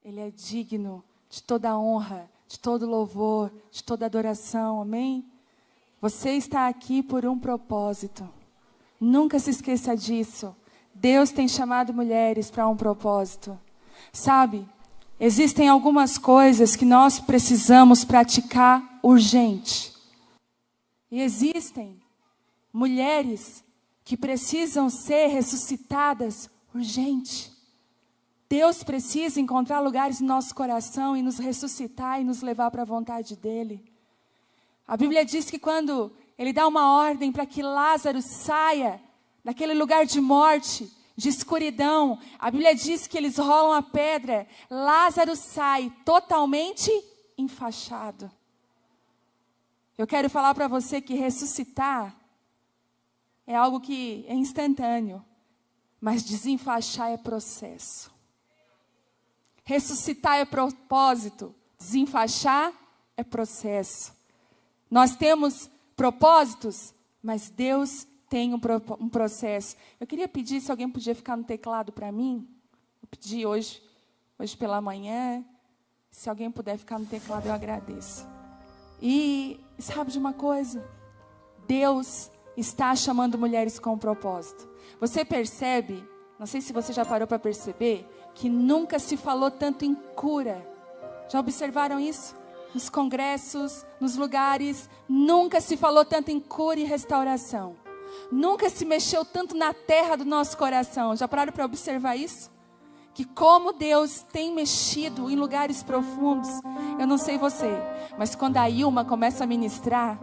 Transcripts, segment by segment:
Ele é digno de toda honra, de todo louvor, de toda adoração, amém? Você está aqui por um propósito. Nunca se esqueça disso. Deus tem chamado mulheres para um propósito. Sabe, existem algumas coisas que nós precisamos praticar urgente. E existem mulheres que precisam ser ressuscitadas urgente. Deus precisa encontrar lugares no nosso coração e nos ressuscitar e nos levar para a vontade dEle. A Bíblia diz que quando Ele dá uma ordem para que Lázaro saia daquele lugar de morte, de escuridão, a Bíblia diz que eles rolam a pedra, Lázaro sai totalmente enfaixado. Eu quero falar para você que ressuscitar é algo que é instantâneo, mas desenfaixar é processo. Ressuscitar é propósito, desenfaixar é processo. Nós temos propósitos, mas Deus tem um processo. Eu queria pedir se alguém podia ficar no teclado para mim. Eu pedi hoje pela manhã. Se alguém puder ficar no teclado, eu agradeço. E sabe de uma coisa? Deus está chamando mulheres com um propósito. Você percebe, não sei se você já parou para perceber, que nunca se falou tanto em cura. Já observaram isso? Nos congressos, nos lugares, nunca se falou tanto em cura e restauração. Nunca se mexeu tanto na terra do nosso coração. Já pararam para observar isso? Que como Deus tem mexido em lugares profundos. Eu não sei você, mas quando a Ilma começa a ministrar,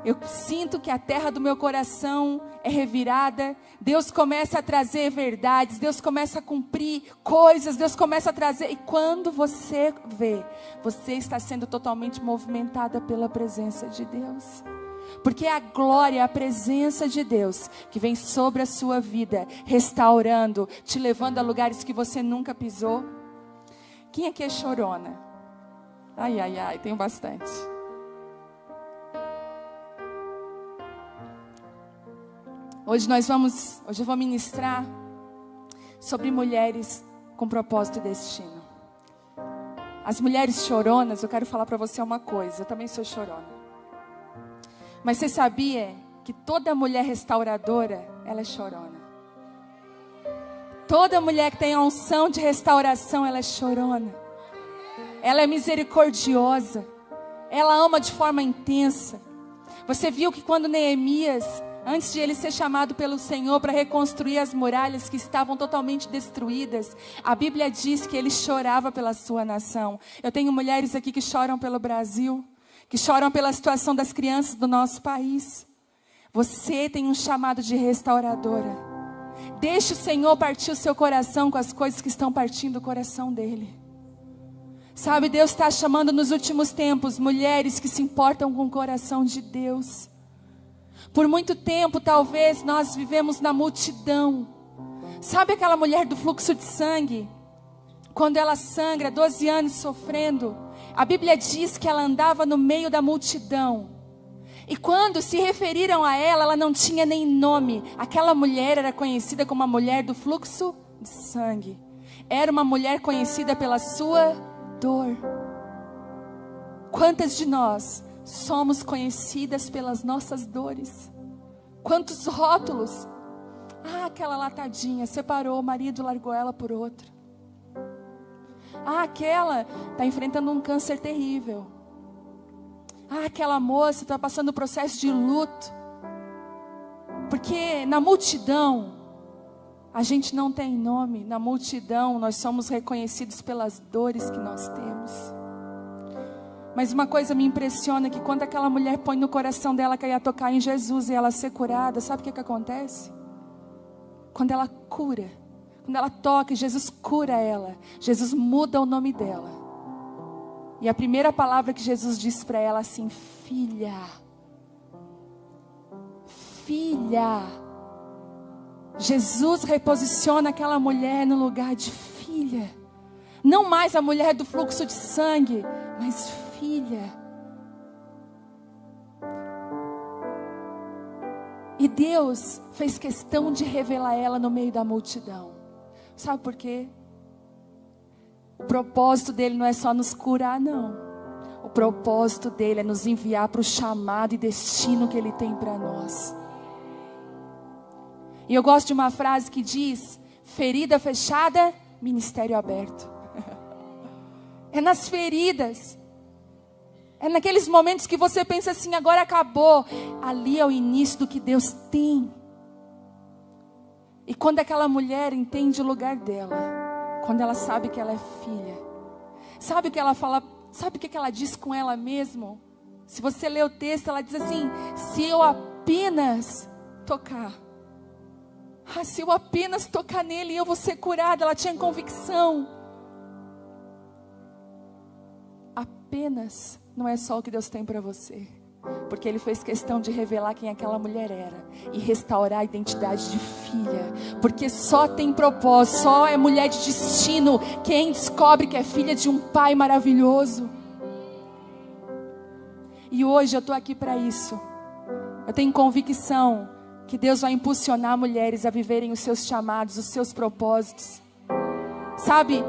eu sinto que a terra do meu coração é revirada. Deus começa a trazer verdades. Deus começa a cumprir coisas. Deus começa a trazer. E quando você vê, você está sendo totalmente movimentada pela presença de Deus. Porque é a glória, a presença de Deus que vem sobre a sua vida, restaurando, te levando a lugares que você nunca pisou. Quem aqui é chorona? Ai, ai, ai, tenho bastante. Hoje eu vou ministrar sobre mulheres com propósito e destino. As mulheres choronas, eu quero falar para você uma coisa, eu também sou chorona. Mas você sabia que toda mulher restauradora, ela é chorona? Toda mulher que tem a unção de restauração, ela é chorona. Ela é misericordiosa. Ela ama de forma intensa. Você viu que quando Neemias, antes de ele ser chamado pelo Senhor para reconstruir as muralhas que estavam totalmente destruídas, a Bíblia diz que ele chorava pela sua nação. Eu tenho mulheres aqui que choram pelo Brasil, que choram pela situação das crianças do nosso país. Você tem um chamado de restauradora. Deixe o Senhor partir o seu coração com as coisas que estão partindo o coração dele. Sabe, Deus está chamando nos últimos tempos mulheres que se importam com o coração de Deus. Por muito tempo, talvez, nós vivemos na multidão. Sabe aquela mulher do fluxo de sangue? Quando ela sangra, 12 anos sofrendo, a Bíblia diz que ela andava no meio da multidão. E quando se referiram a ela, ela não tinha nem nome. Aquela mulher era conhecida como a mulher do fluxo de sangue. Era uma mulher conhecida pela sua dor. Quantas de nós somos conhecidas pelas nossas dores? Quantos rótulos? Ah, aquela latadinha separou, o marido largou ela por outro. Ah, aquela está enfrentando um câncer terrível. Ah, aquela moça está passando um processo de luto. Porque na multidão, a gente não tem nome. Na multidão, nós somos reconhecidos pelas dores que nós temos. Mas uma coisa me impressiona, que quando aquela mulher põe no coração dela que ia tocar em Jesus e ela ser curada, sabe o que acontece? Quando ela cura, quando ela toca, Jesus cura ela, Jesus muda o nome dela. E a primeira palavra que Jesus diz para ela assim: filha, filha. Jesus reposiciona aquela mulher no lugar de filha. Não mais a mulher do fluxo de sangue, mas filha. E Deus fez questão de revelar ela no meio da multidão. Sabe por quê? O propósito dele não é só nos curar, não. O propósito dele é nos enviar para o chamado e destino que ele tem para nós. E eu gosto de uma frase que diz: ferida fechada, ministério aberto. É nas feridas. É naqueles momentos que você pensa assim, agora acabou. Ali é o início do que Deus tem. E quando aquela mulher entende o lugar dela, quando ela sabe que ela é filha, sabe o que ela fala, sabe o que ela diz com ela mesma? Se você ler o texto, ela diz assim: se eu apenas tocar, se eu apenas tocar nele, eu vou ser curada. Ela tinha convicção. Apenas não é só o que Deus tem para você, porque Ele fez questão de revelar quem aquela mulher era e restaurar a identidade de filha, porque só tem propósito, só é mulher de destino quem descobre que é filha de um pai maravilhoso. E hoje eu estou aqui para isso. Eu tenho convicção que Deus vai impulsionar mulheres a viverem os seus chamados, os seus propósitos. Sabe,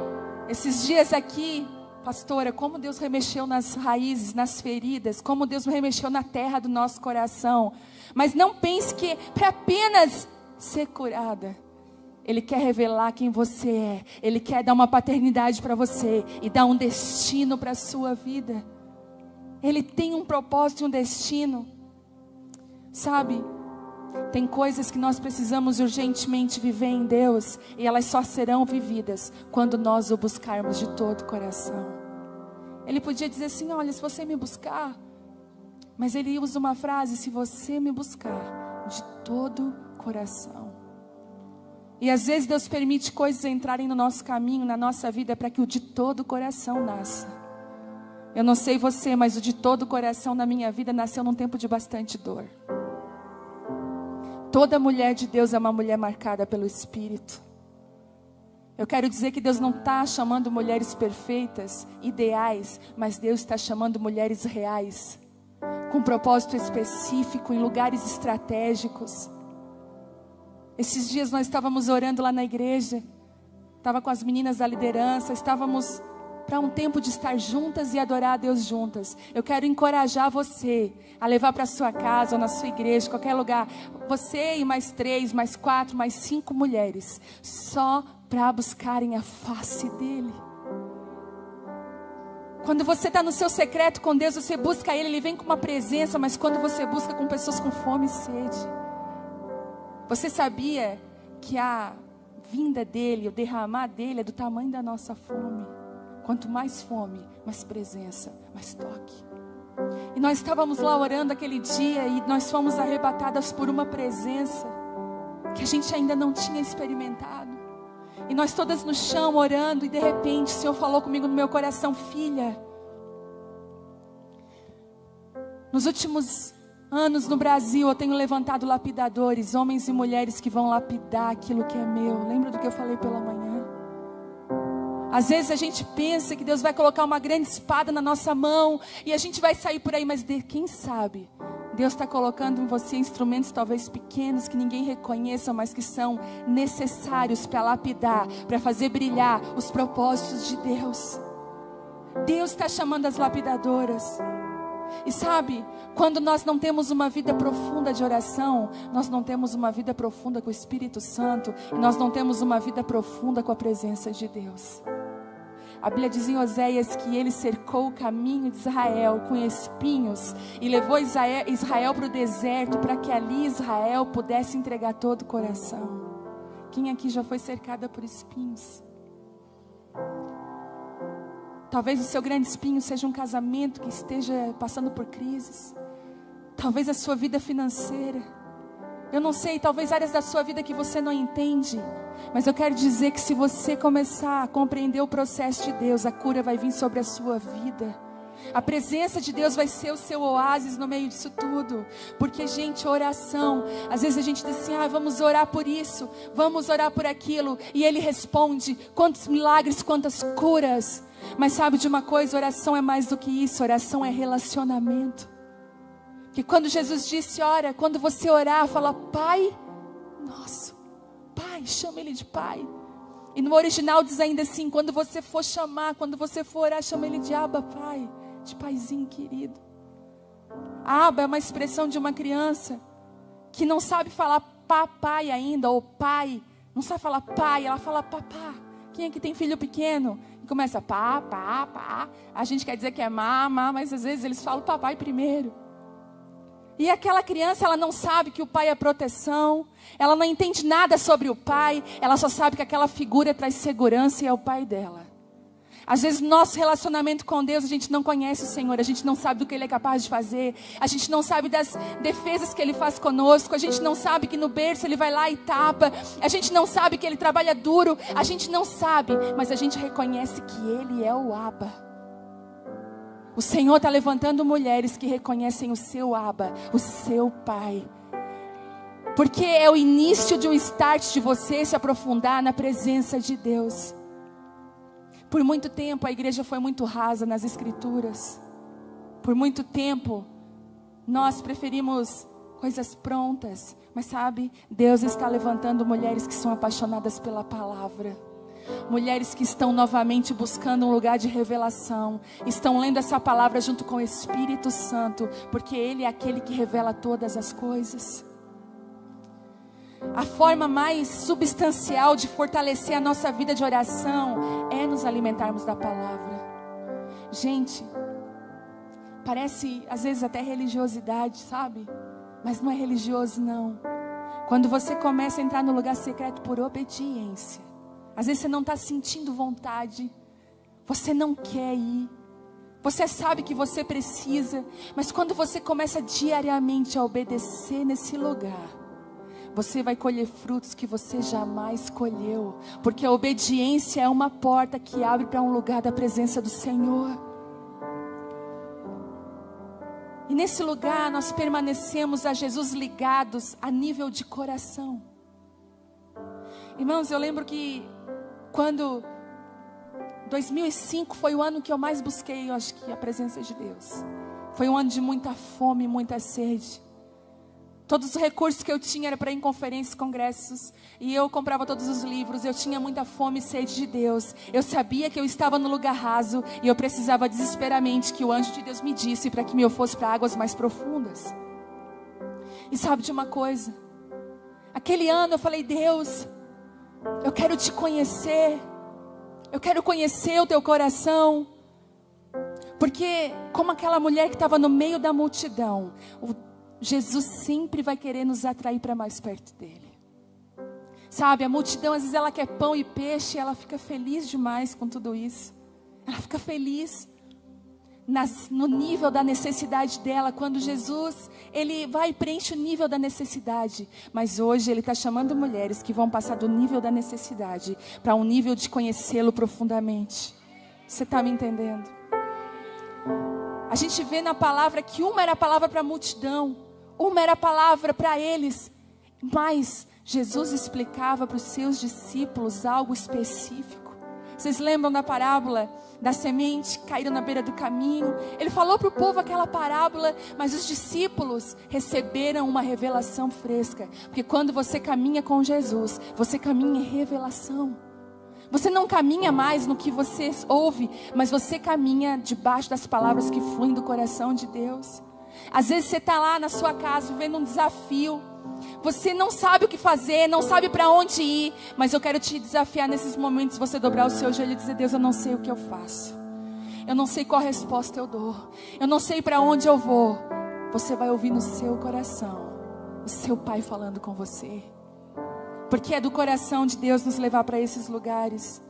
esses dias aqui, pastora, como Deus remexeu nas raízes, nas feridas, como Deus remexeu na terra do nosso coração. Mas não pense que para apenas ser curada, Ele quer revelar quem você é. Ele quer dar uma paternidade para você e dar um destino para a sua vida. Ele tem um propósito e um destino. Sabe, tem coisas que nós precisamos urgentemente viver em Deus, e elas só serão vividas quando nós o buscarmos de todo o coração. Ele podia dizer assim: olha, se você me buscar, mas ele usa uma frase: se você me buscar de todo o coração. E às vezes Deus permite coisas entrarem no nosso caminho, na nossa vida, para que o de todo o coração nasça. Eu não sei você, mas o de todo o coração na minha vida nasceu num tempo de bastante dor. Toda mulher de Deus é uma mulher marcada pelo Espírito. Eu quero dizer que Deus não está chamando mulheres perfeitas, ideais, mas Deus está chamando mulheres reais, com propósito específico, em lugares estratégicos. Esses dias nós estávamos orando lá na igreja, estava com as meninas da liderança, estávamos para um tempo de estar juntas e adorar a Deus juntas. Eu quero encorajar você a levar para sua casa ou na sua igreja, qualquer lugar, você e mais 3, mais 4, mais 5 mulheres, só para buscarem a face dEle. Quando você está no seu secreto com Deus, você busca Ele, Ele vem com uma presença. Mas quando você busca com pessoas com fome e sede, você sabia que a vinda dEle, o derramar dEle é do tamanho da nossa fome? Quanto mais fome, mais presença, mais toque. E nós estávamos lá orando aquele dia, e nós fomos arrebatadas por uma presença que a gente ainda não tinha experimentado. E nós todas no chão orando, e de repente o Senhor falou comigo no meu coração: filha, nos últimos anos no Brasil eu tenho levantado lapidadores, homens e mulheres que vão lapidar aquilo que é meu. Lembra do que eu falei pela manhã? Às vezes a gente pensa que Deus vai colocar uma grande espada na nossa mão e a gente vai sair por aí, mas quem sabe Deus está colocando em você instrumentos talvez pequenos, que ninguém reconheça, mas que são necessários para lapidar, para fazer brilhar os propósitos de Deus. Deus está chamando as lapidadoras. E sabe, quando nós não temos uma vida profunda de oração, nós não temos uma vida profunda com o Espírito Santo, e nós não temos uma vida profunda com a presença de Deus. A Bíblia diz em Oséias que Ele cercou o caminho de Israel com espinhos e levou Israel para o deserto, para que ali Israel pudesse entregar todo o coração. Quem aqui já foi cercada por espinhos? Talvez o seu grande espinho seja um casamento que esteja passando por crises. Talvez a sua vida financeira. Eu não sei, talvez áreas da sua vida que você não entende. Mas eu quero dizer que se você começar a compreender o processo de Deus, a cura vai vir sobre a sua vida. A presença de Deus vai ser o seu oásis no meio disso tudo. Porque, gente, oração, às vezes a gente diz assim: vamos orar por isso, vamos orar por aquilo, e Ele responde. Quantos milagres, quantas curas. Mas sabe de uma coisa? Oração é mais do que isso. Oração é relacionamento. Que quando Jesus disse: ora, quando você orar, fala: Pai nosso. Pai, chama Ele de Pai. E no original diz ainda assim: quando você for chamar, quando você for orar, chama ele de Abba, Pai, de paizinho querido. Abba é uma expressão de uma criança que não sabe falar papai ainda, ou pai. Não sabe falar pai, ela fala papá. Quem é que tem filho pequeno? E começa pá, pá, pá. A gente quer dizer que é má, mas às vezes eles falam papai primeiro. E aquela criança, ela não sabe que o pai é proteção. Ela não entende nada sobre o pai. Ela só sabe que aquela figura traz segurança e é o pai dela. Às vezes, nosso relacionamento com Deus, a gente não conhece o Senhor. A gente não sabe do que Ele é capaz de fazer. A gente não sabe das defesas que Ele faz conosco. A gente não sabe que no berço Ele vai lá e tapa. A gente não sabe que Ele trabalha duro. A gente não sabe, mas a gente reconhece que Ele é o Abba. O Senhor está levantando mulheres que reconhecem o seu Abba, o seu Pai. Porque é o início de um start de você se aprofundar na presença de Deus. Por muito tempo a igreja foi muito rasa nas escrituras. Por muito tempo nós preferimos coisas prontas. Mas sabe, Deus está levantando mulheres que são apaixonadas pela palavra. Mulheres que estão novamente buscando um lugar de revelação. Estão lendo essa palavra junto com o Espírito Santo. Porque Ele é aquele que revela todas as coisas. A forma mais substancial de fortalecer a nossa vida de oração é nos alimentarmos da palavra. Gente, parece às vezes até religiosidade, sabe? Mas não é religioso não. Quando você começa a entrar no lugar secreto por obediência. Às vezes você não está sentindo vontade. Você não quer ir. Você sabe que você precisa. Mas quando você começa diariamente a obedecer nesse lugar, você vai colher frutos que você jamais colheu. Porque a obediência é uma porta que abre para um lugar da presença do Senhor. E nesse lugar nós permanecemos a Jesus ligados a nível de coração. Irmãos, eu lembro que quando 2005 foi o ano que eu mais busquei, eu acho que a presença de Deus. Foi um ano de muita fome, muita sede. Todos os recursos que eu tinha era para ir em conferências, congressos. E eu comprava todos os livros. Eu tinha muita fome e sede de Deus. Eu sabia que eu estava no lugar raso. E eu precisava desesperadamente que o anjo de Deus me disse para que eu fosse para águas mais profundas. E sabe de uma coisa? Aquele ano eu falei: Deus, eu quero te conhecer. Eu quero conhecer o teu coração. Porque como aquela mulher que estava no meio da multidão, Jesus sempre vai querer nos atrair para mais perto dele. Sabe, a multidão às vezes ela quer pão e peixe, ela fica feliz demais com tudo isso. Ela fica feliz no nível da necessidade dela. Quando Jesus, ele vai e preenche o nível da necessidade. Mas hoje ele está chamando mulheres que vão passar do nível da necessidade para um nível de conhecê-lo profundamente. Você está me entendendo? A gente vê na palavra que uma era a palavra para a multidão. Uma era a palavra para eles, mas Jesus explicava para os seus discípulos algo específico. Vocês lembram da parábola da semente caída na beira do caminho? Ele falou para o povo aquela parábola, mas os discípulos receberam uma revelação fresca. Porque quando você caminha com Jesus, você caminha em revelação. Você não caminha mais no que você ouve, mas você caminha debaixo das palavras que fluem do coração de Deus. Às vezes você está lá na sua casa vivendo um desafio. Você não sabe o que fazer, não sabe para onde ir. Mas eu quero te desafiar nesses momentos, você dobrar o seu joelho e dizer: Deus, eu não sei o que eu faço. Eu não sei qual resposta eu dou. Eu não sei para onde eu vou. Você vai ouvir no seu coração o seu Pai falando com você. Porque é do coração de Deus nos levar para esses lugares.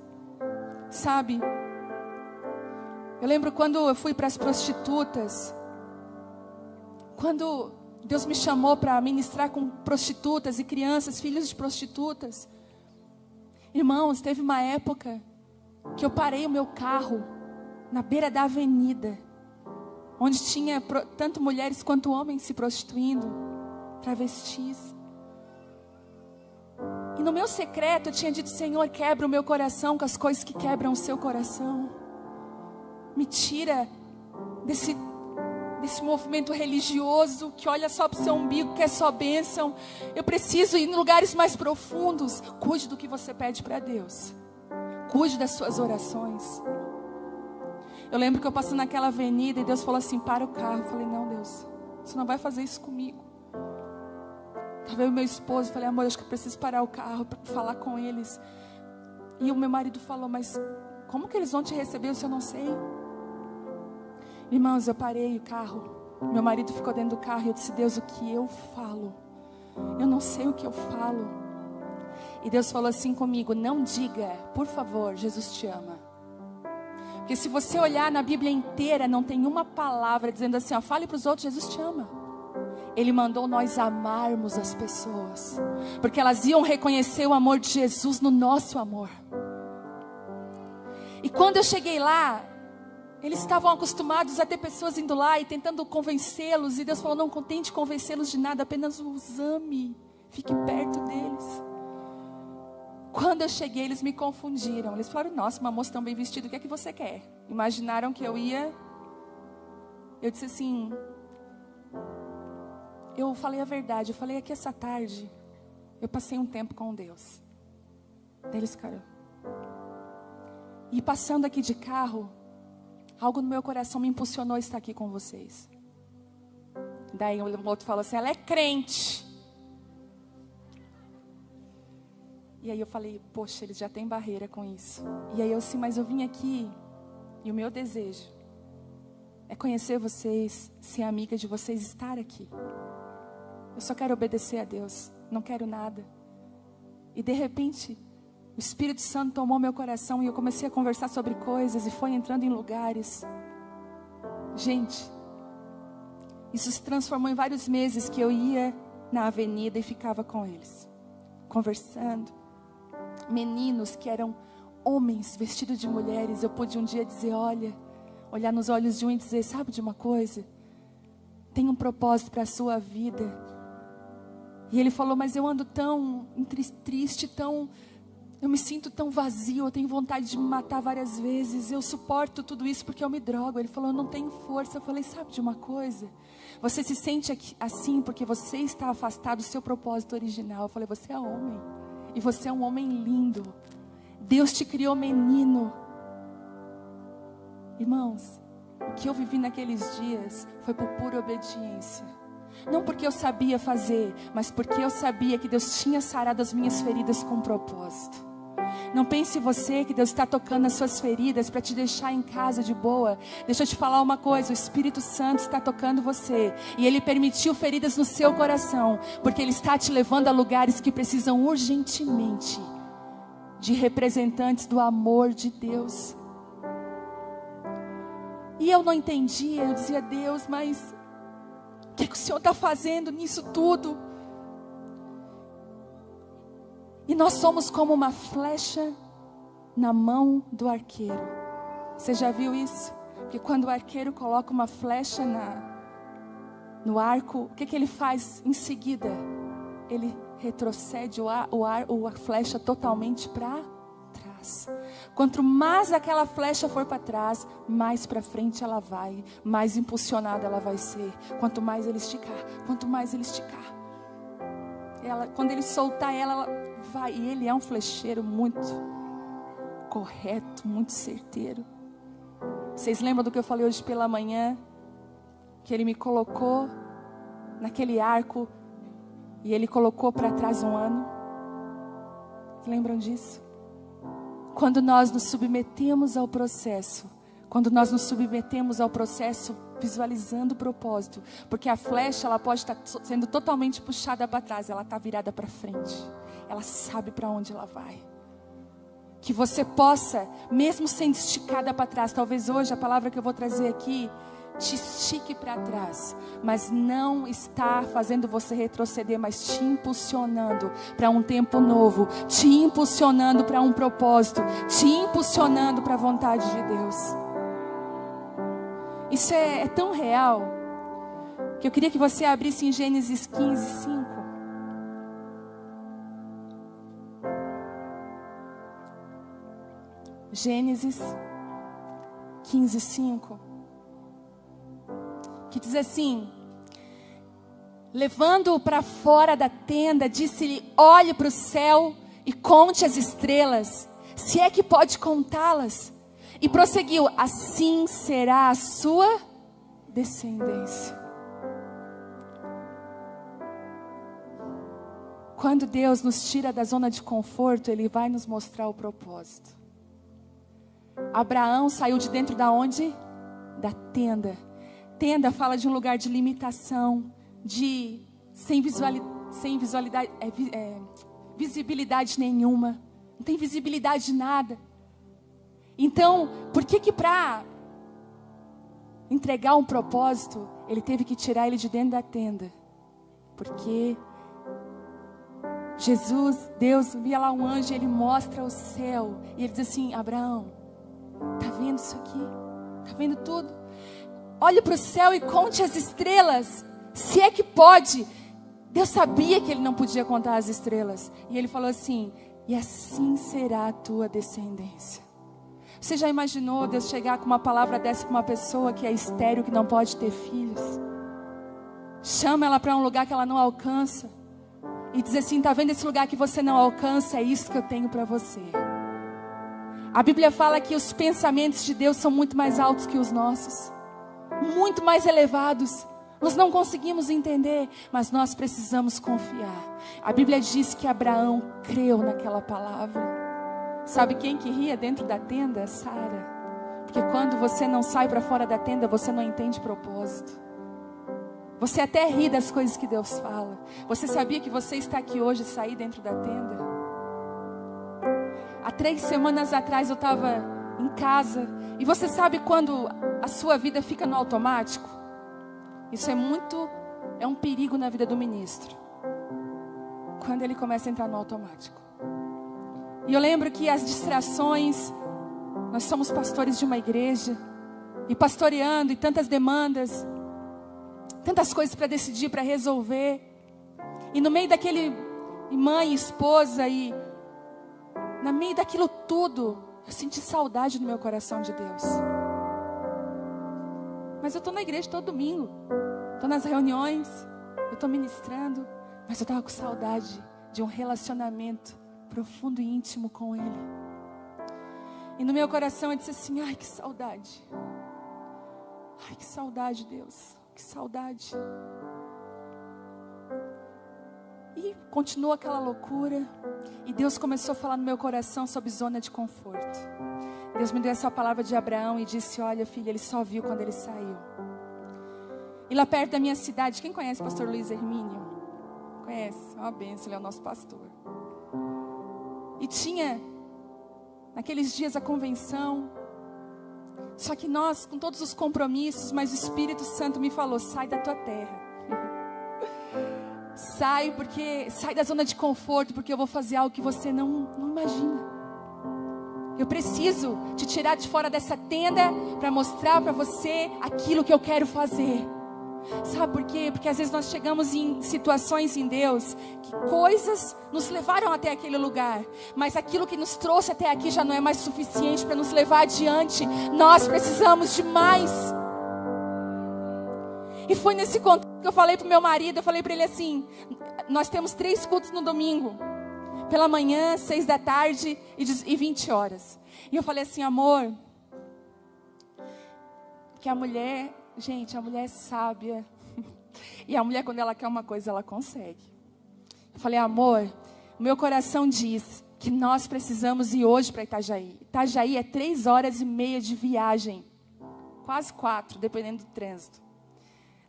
Sabe? Eu lembro quando eu fui para as prostitutas. Quando Deus me chamou para ministrar com prostitutas e crianças, filhos de prostitutas. Irmãos, teve uma época que eu parei o meu carro na beira da avenida, onde tinha tanto mulheres quanto homens se prostituindo, travestis. E no meu secreto eu tinha dito: Senhor, quebra o meu coração com as coisas que quebram o seu coração. Me tira desse movimento religioso que olha só para o seu umbigo, que é só bênção. Eu preciso ir em lugares mais profundos. Cuide do que você pede para Deus. Cuide das suas orações. Eu lembro que eu passei naquela avenida e Deus falou assim, para o carro. Eu falei, não, Deus, você não vai fazer isso comigo. Estava eu e meu esposo, falei, amor, acho que eu preciso parar o carro para falar com eles. E o meu marido falou, mas como que eles vão te receber se eu não sei? Irmãos, eu parei o carro. Meu marido ficou dentro do carro e eu disse, Deus, o que eu falo? Eu não sei o que eu falo. E Deus falou assim comigo, não diga, por favor, Jesus te ama. Porque se você olhar na Bíblia inteira, não tem uma palavra dizendo assim, ó, fale para os outros, Jesus te ama. Ele mandou nós amarmos as pessoas, porque elas iam reconhecer o amor de Jesus no nosso amor. E quando eu cheguei lá, eles estavam acostumados a ter pessoas indo lá e tentando convencê-los. E Deus falou, não tente convencê-los de nada, apenas os ame, fique perto deles. Quando eu cheguei, eles me confundiram. Eles falaram, nossa, uma moça tão bem vestida, o que é que você quer? Imaginaram que eu ia... Eu disse assim... Eu falei a verdade. Eu falei, aqui essa tarde, eu passei um tempo com Deus. Daí eles ficaram... E passando aqui de carro, algo no meu coração me impulsionou a estar aqui com vocês. Daí o outro falou assim, ela é crente. E aí eu falei, poxa, eles já têm barreira com isso. E aí eu disse, mas eu vim aqui e o meu desejo é conhecer vocês, ser amiga de vocês, estar aqui. Eu só quero obedecer a Deus, não quero nada. E de repente, o Espírito Santo tomou meu coração e eu comecei a conversar sobre coisas e foi entrando em lugares. Gente, isso se transformou em vários meses que eu ia na avenida e ficava com eles, conversando. Meninos que eram homens vestidos de mulheres, eu pude um dia dizer, olhar nos olhos de um e dizer, sabe de uma coisa? Tem um propósito para a sua vida. E ele falou, mas eu ando tão triste, eu me sinto tão vazio, eu tenho vontade de me matar várias vezes, eu suporto tudo isso porque eu me drogo. Ele falou, eu não tenho força. Eu falei, sabe de uma coisa? Você se sente assim porque você está afastado do seu propósito original. Eu falei, você é homem. E você é um homem lindo. Deus te criou menino. Irmãos, o que eu vivi naqueles dias foi por pura obediência. Não porque eu sabia fazer, mas porque eu sabia que Deus tinha sarado as minhas feridas com um propósito. Não pense você que Deus está tocando as suas feridas para te deixar em casa de boa. Deixa eu te falar uma coisa, o Espírito Santo está tocando você. E Ele permitiu feridas no seu coração, porque Ele está te levando a lugares que precisam urgentemente de representantes do amor de Deus. E eu não entendia, eu dizia, Deus, mas o que o Senhor está fazendo nisso tudo? E nós somos como uma flecha na mão do arqueiro. Você já viu isso? Porque quando o arqueiro coloca uma flecha no arco, o que ele faz em seguida? Ele retrocede a flecha totalmente para trás. Quanto mais aquela flecha for para trás, mais para frente ela vai, mais impulsionada ela vai ser. Quanto mais ele esticar. Quando ele soltar ela vai. E ele é um flecheiro muito correto, muito certeiro. Vocês lembram do que eu falei hoje pela manhã? Que ele me colocou naquele arco e ele colocou para trás um ano. Lembram disso? Quando nós nos submetemos ao processo, visualizando o propósito, porque a flecha ela pode estar sendo totalmente puxada para trás, ela está virada para frente, ela sabe para onde ela vai. Que você possa, mesmo sendo esticada para trás, talvez hoje a palavra que eu vou trazer aqui te estique para trás, mas não está fazendo você retroceder, mas te impulsionando para um tempo novo, te impulsionando para um propósito, te impulsionando para a vontade de Deus. Isso é tão real que eu queria que você abrisse em Gênesis 15:5. Gênesis 15:5. Que diz assim: levando-o para fora da tenda, disse-lhe: olhe para o céu e conte as estrelas, se é que pode contá-las. E prosseguiu: assim será a sua descendência. Quando Deus nos tira da zona de conforto, Ele vai nos mostrar o propósito. Abraão saiu de dentro da onde? Da tenda. Tenda fala de um lugar de limitação, sem visibilidade nenhuma. Não tem visibilidade de nada. Então, por que para entregar um propósito, Ele teve que tirar ele de dentro da tenda? Porque Jesus, Deus, via lá um anjo e Ele mostra o céu. E Ele diz assim: Abraão, está vendo isso aqui? Está vendo tudo? Olhe para o céu e conte as estrelas, se é que pode. Deus sabia que Ele não podia contar as estrelas. E Ele falou assim: e assim será a tua descendência. Você já imaginou Deus chegar com uma palavra dessa para uma pessoa que é estéril, que não pode ter filhos? Chama ela para um lugar que ela não alcança. E diz assim: está vendo esse lugar que você não alcança? É isso que eu tenho para você. A Bíblia fala que os pensamentos de Deus são muito mais altos que os nossos. Muito mais elevados. Nós não conseguimos entender, mas nós precisamos confiar. A Bíblia diz que Abraão creu naquela palavra. Sabe quem que ria dentro da tenda? Sara. Porque quando você não sai para fora da tenda, você não entende propósito. Você até ri das coisas que Deus fala. Você sabia que você está aqui hoje e sair dentro da tenda? Há 3 semanas atrás eu estava em casa. E você sabe quando a sua vida fica no automático? Isso é um perigo na vida do ministro. Quando ele começa a entrar no automático. E eu lembro que as distrações, nós somos pastores de uma igreja, e pastoreando, e tantas demandas, tantas coisas para decidir, para resolver. E no meio daquele, mãe, esposa, e no meio daquilo tudo, eu senti saudade no meu coração de Deus. Mas eu estou na igreja todo domingo, estou nas reuniões, eu estou ministrando, mas eu estava com saudade de um relacionamento profundo e íntimo com Ele. E no meu coração eu disse assim: ai, que saudade. Ai, que saudade, Deus. Que saudade. E continuou aquela loucura. E Deus começou a falar no meu coração sobre zona de conforto. Deus me deu essa palavra de Abraão e disse: olha, filha, ele só viu quando ele saiu. E lá perto da minha cidade, quem conhece o pastor Luiz Hermínio? Conhece? É uma bênção, ele é o nosso pastor. E tinha, naqueles dias, a convenção. Só que nós, com todos os compromissos, mas o Espírito Santo me falou: sai da tua terra. Sai da zona de conforto, porque eu vou fazer algo que você não imagina. Eu preciso te tirar de fora dessa tenda para mostrar para você aquilo que eu quero fazer. Sabe por quê? Porque às vezes nós chegamos em situações em Deus que coisas nos levaram até aquele lugar, mas aquilo que nos trouxe até aqui já não é mais suficiente para nos levar adiante. Nós precisamos de mais. E foi nesse contexto que eu falei para o meu marido, eu falei para ele assim: nós temos 3 cultos no domingo, pela manhã, 6 da tarde e 20 horas. E eu falei assim: amor, que a mulher... Gente, a mulher é sábia. E a mulher, quando ela quer uma coisa, ela consegue. Eu falei: amor, o meu coração diz que nós precisamos ir hoje para Itajaí. Itajaí é 3h30 de viagem. Quase 4, dependendo do trânsito.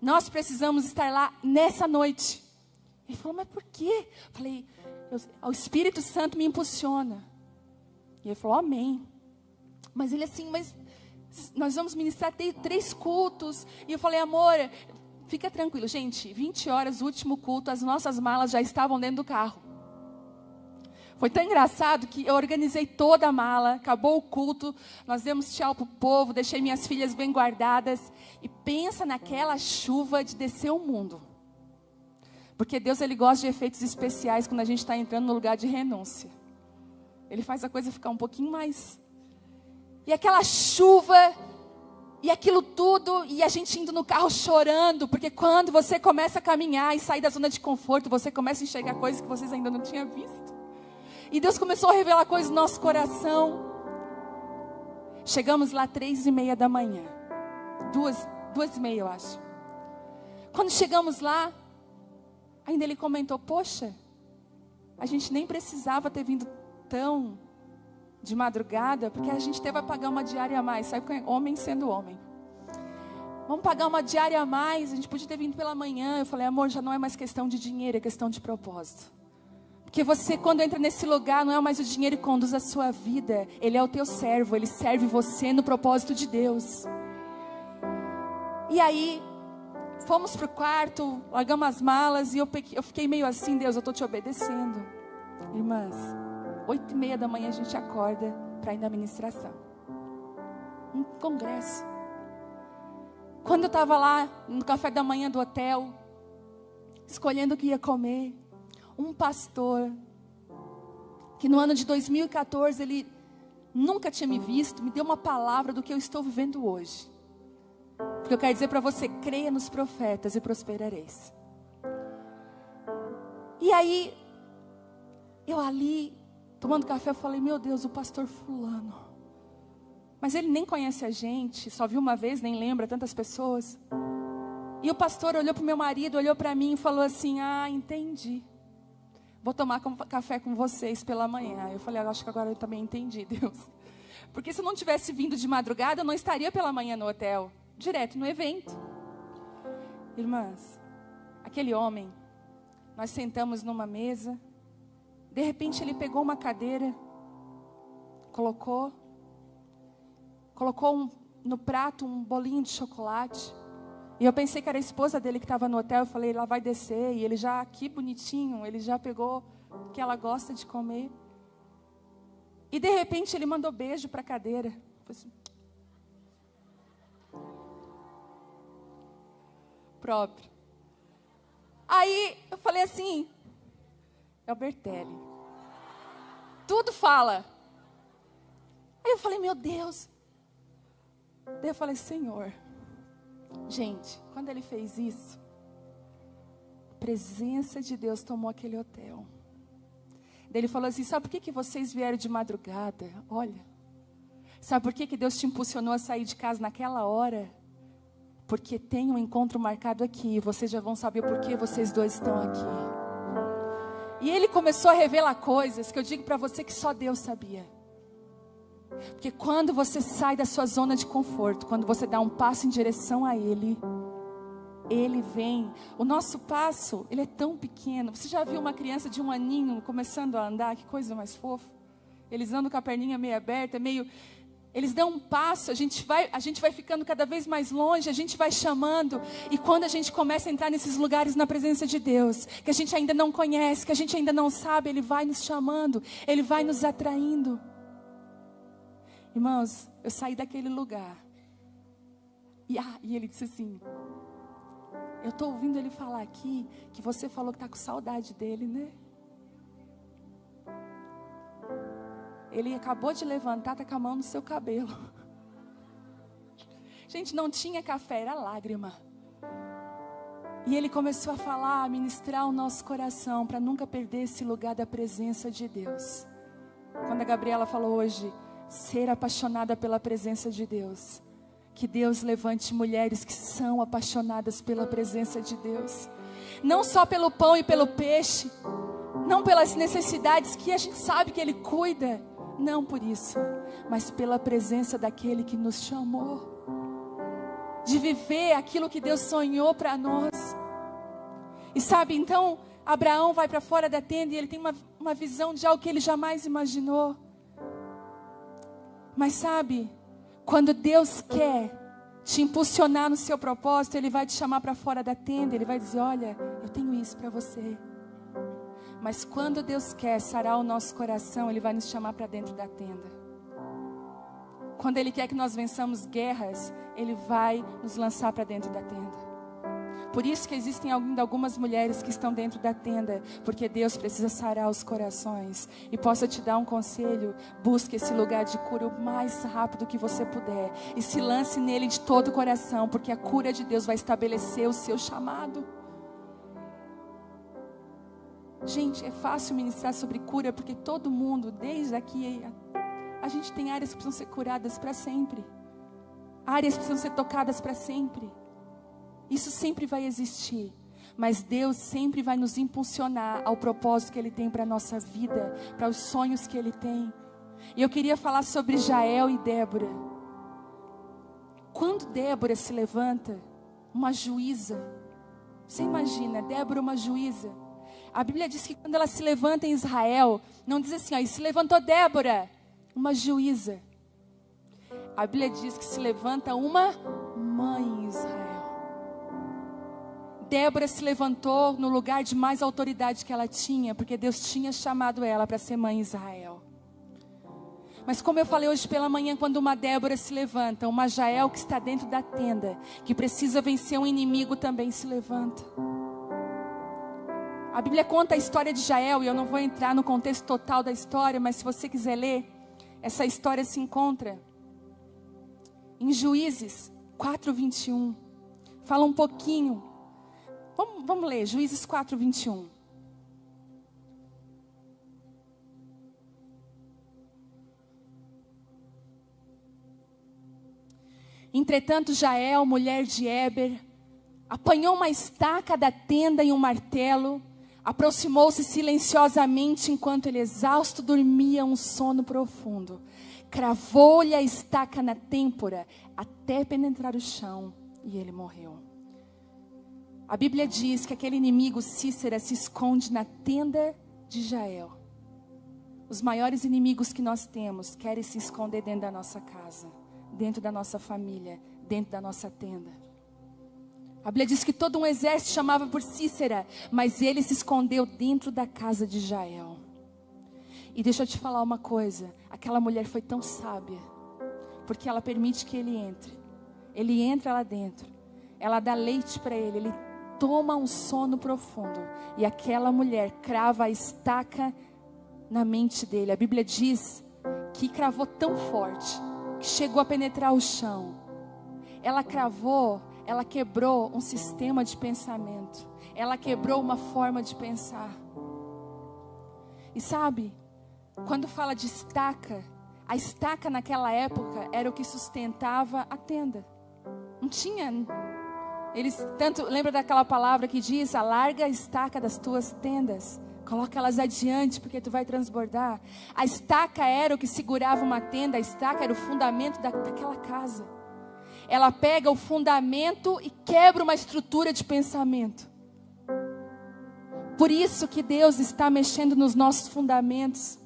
Nós precisamos estar lá nessa noite. Ele falou: mas por quê? Eu falei: o Espírito Santo me impulsiona. E ele falou: amém. Mas ele assim: mas... nós vamos ministrar 3 cultos. E eu falei: amor, fica tranquilo. Gente, 20 horas, o último culto, as nossas malas já estavam dentro do carro. Foi tão engraçado que eu organizei toda a mala. Acabou o culto, nós demos tchau pro povo, deixei minhas filhas bem guardadas. E pensa naquela chuva de descer o mundo. Porque Deus, Ele gosta de efeitos especiais quando a gente está entrando no lugar de renúncia. Ele faz a coisa ficar um pouquinho mais... E aquela chuva, e aquilo tudo, e a gente indo no carro chorando, porque quando você começa a caminhar e sair da zona de conforto, você começa a enxergar coisas que vocês ainda não tinham visto. E Deus começou a revelar coisas no nosso coração. Chegamos lá 3:30 da manhã. 2:30 eu acho. Quando chegamos lá, ainda ele comentou, poxa, a gente nem precisava ter vindo tão de madrugada, porque a gente teve a pagar uma diária a mais. Sabe, homem sendo homem. Vamos pagar uma diária a mais, a gente podia ter vindo pela manhã. Eu falei, amor, já não é mais questão de dinheiro, é questão de propósito. Porque você, quando entra nesse lugar, não é mais o dinheiro que conduz a sua vida. Ele é o teu servo, ele serve você no propósito de Deus. E aí, fomos para o quarto, largamos as malas, e eu fiquei meio assim, Deus, eu estou te obedecendo. Irmãs, 8:30 da manhã a gente acorda para ir na ministração. Um congresso. Quando eu estava lá, no café da manhã do hotel, escolhendo o que ia comer, um pastor, que no ano de 2014, ele nunca tinha me visto, me deu uma palavra do que eu estou vivendo hoje. Porque eu quero dizer para você, creia nos profetas e prosperareis. E aí, eu ali, tomando café, eu falei, meu Deus, o pastor fulano. Mas ele nem conhece a gente, só viu uma vez, nem lembra tantas pessoas. E o pastor olhou para o meu marido, olhou para mim e falou assim, entendi. Vou tomar café com vocês pela manhã. Eu falei, acho que agora eu também entendi, Deus. Porque se eu não tivesse vindo de madrugada, eu não estaria pela manhã no hotel. Direto no evento. Irmãs, aquele homem, nós sentamos numa mesa. De repente ele pegou uma cadeira, colocou no prato um bolinho de chocolate. E eu pensei que era a esposa dele que estava no hotel. Eu falei, ela vai descer. E ele já, aqui bonitinho, ele já pegou o que ela gosta de comer. E de repente ele mandou beijo para a cadeira. Assim, próprio. Aí eu falei assim, é o Bertelli. Tudo fala. Aí eu falei, meu Deus. Daí eu falei, Senhor. Gente, quando ele fez isso, a presença de Deus tomou aquele hotel. Daí ele falou assim, sabe por que vocês vieram de madrugada? Olha, sabe por que Deus te impulsionou a sair de casa naquela hora? Porque tem um encontro marcado aqui, e vocês já vão saber por que vocês dois estão aqui. E ele começou a revelar coisas que eu digo para você que só Deus sabia. Porque quando você sai da sua zona de conforto, quando você dá um passo em direção a Ele, Ele vem. O nosso passo, ele é tão pequeno. Você já viu uma criança de 1 aninho começando a andar? Que coisa mais fofa. Eles andam com a perninha meio aberta, eles dão um passo, a gente vai ficando cada vez mais longe, a gente vai chamando. E quando a gente começa a entrar nesses lugares na presença de Deus, que a gente ainda não conhece, que a gente ainda não sabe, Ele vai nos chamando, Ele vai nos atraindo. Irmãos, eu saí daquele lugar. E ele disse assim, eu estou ouvindo ele falar aqui, que você falou que está com saudade dele, né? Ele acabou de levantar, está com a mão no seu cabelo. Gente, não tinha café, era lágrima. E ele começou a falar, a ministrar o nosso coração, para nunca perder esse lugar da presença de Deus. Quando a Gabriela falou hoje, ser apaixonada pela presença de Deus. Que Deus levante mulheres que são apaixonadas pela presença de Deus. Não só pelo pão e pelo peixe. Não pelas necessidades que a gente sabe que Ele cuida. Não por isso. Mas pela presença daquele que nos chamou. De viver aquilo que Deus sonhou para nós. E sabe, então, Abraão vai para fora da tenda e ele tem uma visão de algo que ele jamais imaginou. Mas sabe, quando Deus quer te impulsionar no seu propósito, Ele vai te chamar para fora da tenda, Ele vai dizer, olha, eu tenho isso para você. Mas quando Deus quer sarar o nosso coração, Ele vai nos chamar para dentro da tenda. Quando Ele quer que nós vençamos guerras, Ele vai nos lançar para dentro da tenda. Por isso que existem ainda algumas mulheres que estão dentro da tenda, porque Deus precisa sarar os corações. E posso te dar um conselho, busque esse lugar de cura o mais rápido que você puder. E se lance nele de todo o coração, porque a cura de Deus vai estabelecer o seu chamado. Gente, é fácil ministrar sobre cura, porque todo mundo, desde aqui, a gente tem áreas que precisam ser curadas para sempre. Áreas que precisam ser tocadas para sempre. Isso sempre vai existir. Mas Deus sempre vai nos impulsionar ao propósito que Ele tem para a nossa vida, para os sonhos que Ele tem. E eu queria falar sobre Jael e Débora. Quando Débora se levanta, uma juíza, você imagina, Débora uma juíza. A Bíblia diz que quando ela se levanta em Israel, não diz assim, ó, e se levantou Débora, uma juíza. A Bíblia diz que se levanta uma mãe em Israel. Débora se levantou no lugar de mais autoridade que ela tinha, porque Deus tinha chamado ela para ser mãe em Israel. Mas como eu falei hoje pela manhã, quando uma Débora se levanta, uma Jael que está dentro da tenda, que precisa vencer um inimigo, também se levanta. A Bíblia conta a história de Jael, e eu não vou entrar no contexto total da história, mas se você quiser ler, essa história se encontra em Juízes 4:21. Fala um pouquinho. Vamos ler, Juízes 4:21. Entretanto, Jael, mulher de Heber, apanhou uma estaca da tenda e um martelo, aproximou-se silenciosamente enquanto ele, exausto, dormia um sono profundo. Cravou-lhe a estaca na têmpora até penetrar o chão e ele morreu. A Bíblia diz que aquele inimigo, Cícera, se esconde na tenda de Jael. Os maiores inimigos que nós temos querem se esconder dentro da nossa casa, dentro da nossa família, dentro da nossa tenda. A Bíblia diz que todo um exército chamava por Cícera, mas ele se escondeu dentro da casa de Jael. E deixa eu te falar uma coisa, aquela mulher foi tão sábia, porque ela permite que ele entre. Ele entra lá dentro, ela dá leite para ele toma um sono profundo, e aquela mulher crava a estaca na mente dele. A Bíblia diz que cravou tão forte, que chegou a penetrar o chão. Ela cravou, ela quebrou um sistema de pensamento, ela quebrou uma forma de pensar. E sabe, quando fala de estaca, a estaca naquela época era o que sustentava a tenda. Não tinha, eles tanto, lembra daquela palavra que diz, alarga a estaca das tuas tendas, coloca elas adiante, porque tu vai transbordar. A estaca era o que segurava uma tenda, a estaca era o fundamento daquela casa. Ela pega o fundamento e quebra uma estrutura de pensamento. Por isso que Deus está mexendo nos nossos fundamentos.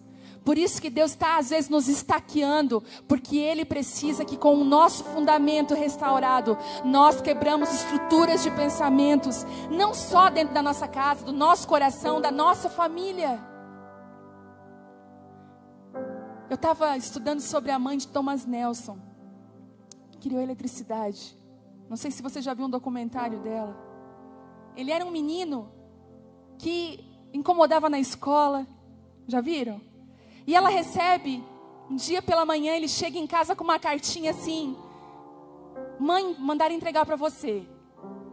Por isso que Deus está às vezes nos estaqueando, porque Ele precisa que com o nosso fundamento restaurado, nós quebramos estruturas de pensamentos, não só dentro da nossa casa, do nosso coração, da nossa família. Eu estava estudando sobre a mãe de Thomas Nelson, que criou a eletricidade. Não sei se você já viu um documentário dela. Ele era um menino que incomodava na escola, já viram? E ela recebe, um dia pela manhã, ele chega em casa com uma cartinha assim: mãe, mandaram entregar para você.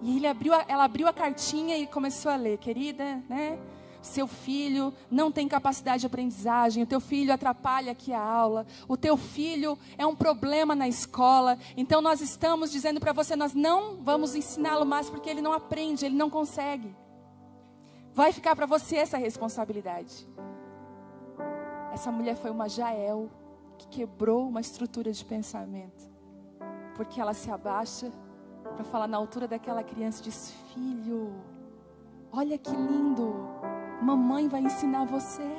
E ela abriu a cartinha e começou a ler: querida, né? Seu filho não tem capacidade de aprendizagem, o teu filho atrapalha aqui a aula, o teu filho é um problema na escola, então nós estamos dizendo para você, nós não vamos ensiná-lo mais porque ele não aprende, ele não consegue. Vai ficar para você essa responsabilidade. Essa mulher foi uma Jael que quebrou uma estrutura de pensamento, porque ela se abaixa para falar na altura daquela criança e diz: filho, olha que lindo, mamãe vai ensinar você.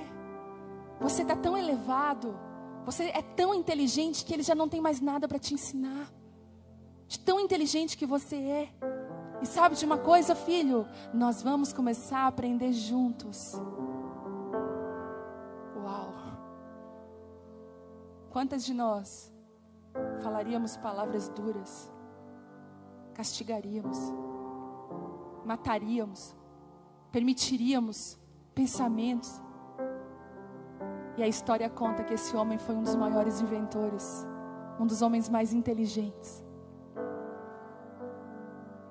Você está tão elevado, você é tão inteligente que ele já não tem mais nada para te ensinar, de tão inteligente que você é. E sabe de uma coisa, filho? Nós vamos começar a aprender juntos. Uau! Quantas de nós falaríamos palavras duras, castigaríamos, mataríamos, permitiríamos pensamentos? E a história conta que esse homem foi um dos maiores inventores, um dos homens mais inteligentes.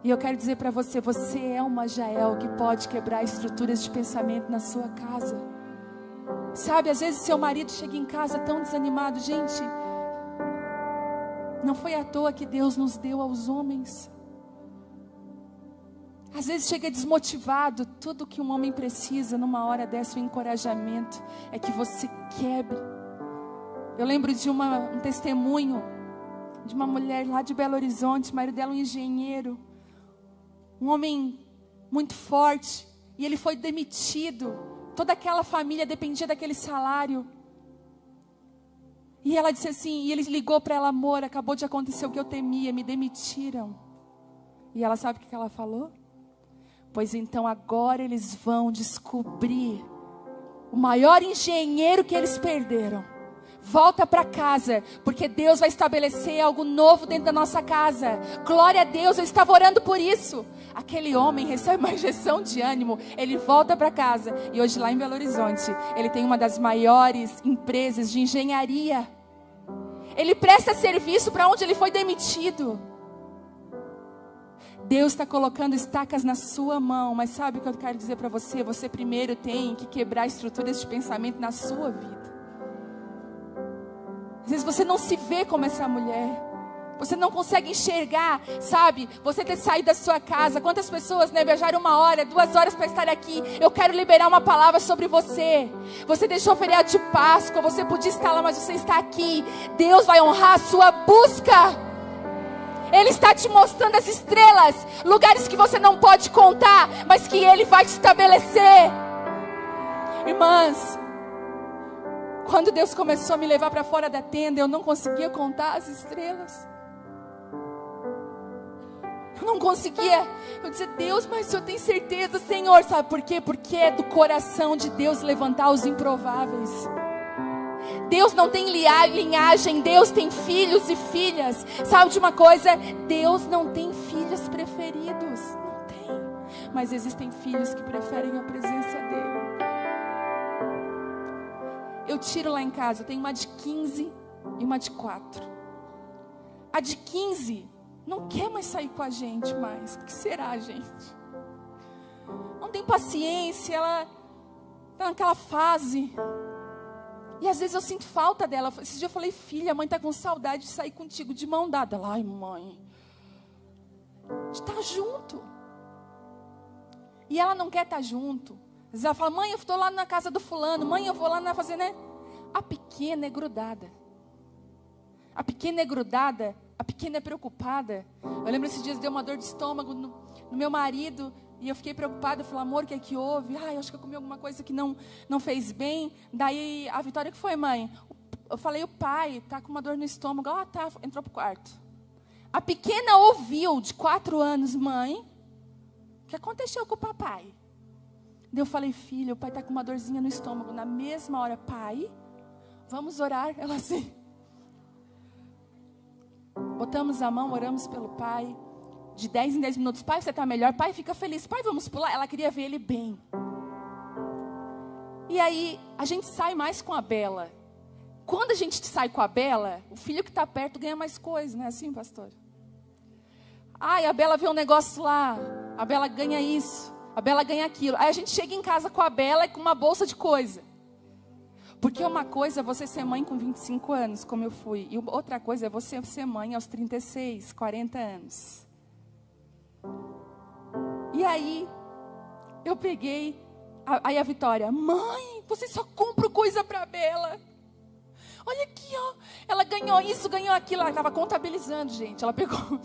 E eu quero dizer para você, você é uma Jael que pode quebrar estruturas de pensamento na sua casa. Sabe, às vezes seu marido chega em casa tão desanimado. Gente, não foi à toa que Deus nos deu aos homens. Às vezes chega desmotivado. Tudo que um homem precisa numa hora dessa, o encorajamento, é que você quebre. Eu lembro de um testemunho de uma mulher lá de Belo Horizonte, o marido dela um engenheiro, um homem muito forte, e ele foi demitido. Toda aquela família dependia daquele salário. E ela disse assim, e ele ligou para ela: amor, acabou de acontecer o que eu temia, me demitiram. E ela sabe o que ela falou? Pois então agora eles vão descobrir o maior engenheiro que eles perderam. Volta para casa, porque Deus vai estabelecer algo novo dentro da nossa casa. Glória a Deus, eu estava orando por isso. Aquele homem recebe uma injeção de ânimo, ele volta para casa. E hoje lá em Belo Horizonte, ele tem uma das maiores empresas de engenharia. Ele presta serviço para onde ele foi demitido. Deus está colocando estacas na sua mão. Mas sabe o que eu quero dizer para você? Você primeiro tem que quebrar estruturas de pensamento na sua vida. Às vezes você não se vê como essa mulher. Você não consegue enxergar, sabe? Você ter saído da sua casa. Quantas pessoas, né, viajaram 1 hora, 2 horas para estar aqui. Eu quero liberar uma palavra sobre você. Você deixou o feriado de Páscoa. Você podia estar lá, mas você está aqui. Deus vai honrar a sua busca. Ele está te mostrando as estrelas. Lugares que você não pode contar, mas que Ele vai te estabelecer. Irmãs, quando Deus começou a me levar para fora da tenda, eu não conseguia contar as estrelas. Eu não conseguia. Eu dizia: Deus, mas o Senhor tem certeza, Senhor? Sabe por quê? Porque é do coração de Deus levantar os improváveis. Deus não tem linhagem, Deus tem filhos e filhas. Sabe de uma coisa? Deus não tem filhos preferidos. Não tem. Mas existem filhos que preferem a presença dEle. Eu tiro lá em casa, eu tenho uma de 15 e uma de 4. A de 15 não quer mais sair com a gente mais. O que será, gente? Não tem paciência, ela está naquela fase. E às vezes eu sinto falta dela. Esse dia eu falei: filha, a mãe está com saudade de sair contigo de mão dada. Ela: ai, mãe, de estar junto. E ela não quer estar junto. Às vezes ela fala: mãe, eu estou lá na casa do fulano. Mãe, eu vou lá na fazenda, né? A pequena é grudada. A pequena é grudada. A pequena é preocupada. Eu lembro esses dias deu uma dor de estômago no meu marido. E eu fiquei preocupada. Eu falei: amor, o que é que houve? Ai, eu acho que eu comi alguma coisa que não fez bem. Daí a Vitória: o que foi, mãe? Eu falei: o pai está com uma dor no estômago. Ah, tá. Entrou pro quarto. A pequena ouviu, de 4 anos: mãe, o que aconteceu com o papai? Daí eu falei: filha, o pai está com uma dorzinha no estômago. Na mesma hora: pai, vamos orar. Ela assim. Botamos a mão, oramos pelo pai. De 10 em 10 minutos: pai, você está melhor? Pai, fica feliz. Pai, vamos pular. Ela queria ver ele bem. E aí, a gente sai mais com a Bela. Quando a gente sai com a Bela, o filho que está perto ganha mais coisa, não é assim, pastor? Ai, a Bela vê um negócio lá. A Bela ganha isso. A Bela ganha aquilo. Aí a gente chega em casa com a Bela e com uma bolsa de coisa. Porque uma coisa é você ser mãe com 25 anos, como eu fui. E outra coisa é você ser mãe aos 36, 40 anos. E aí, eu peguei, aí a Vitória: mãe, você só compra coisa para a Bela. Olha aqui, ó, ela ganhou isso, ganhou aquilo. Ela estava contabilizando, gente. Ela pegou,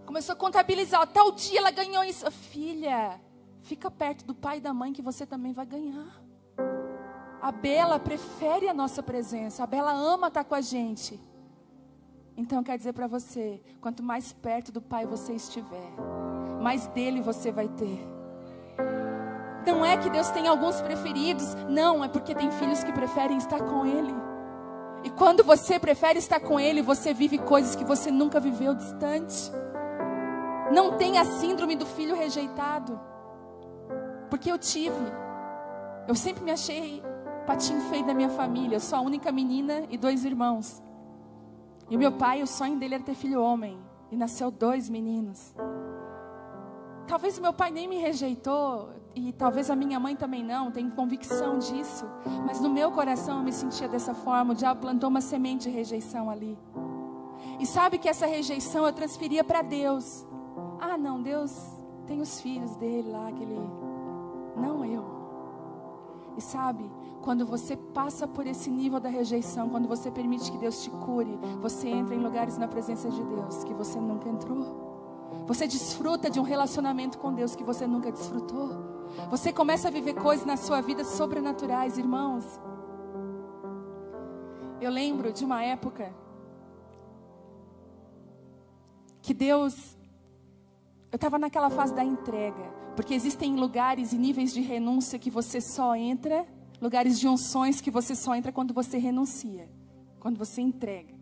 começou a contabilizar. Tal dia ela ganhou isso. Filha, fica perto do pai e da mãe que você também vai ganhar. A Bela prefere a nossa presença. A Bela ama estar com a gente. Então eu quero dizer para você: quanto mais perto do pai você estiver, mais dele você vai ter. Não é que Deus tem alguns preferidos. Não, é porque tem filhos que preferem estar com Ele. E quando você prefere estar com Ele, você vive coisas que você nunca viveu distante. Não tem a síndrome do filho rejeitado. Porque eu tive. Eu sempre me achei patinho feio da minha família. Eu sou a única menina e 2 irmãos. E o meu pai, o sonho dele era ter filho homem. E nasceu 2 meninos. Talvez meu pai nem me rejeitou, e talvez a minha mãe também não, tenho convicção disso. Mas no meu coração eu me sentia dessa forma. O diabo plantou uma semente de rejeição ali. E sabe que essa rejeição eu transferia para Deus. Ah, não, Deus tem os filhos dele lá, não eu. E sabe, quando você passa por esse nível da rejeição, quando você permite que Deus te cure, você entra em lugares na presença de Deus que você nunca entrou. Você desfruta de um relacionamento com Deus que você nunca desfrutou. Você começa a viver coisas na sua vida sobrenaturais, irmãos. Eu lembro de uma época que Deus... Eu estava naquela fase da entrega. Porque existem lugares e níveis de renúncia que você só entra, lugares de unções que você só entra quando você renuncia, quando você entrega.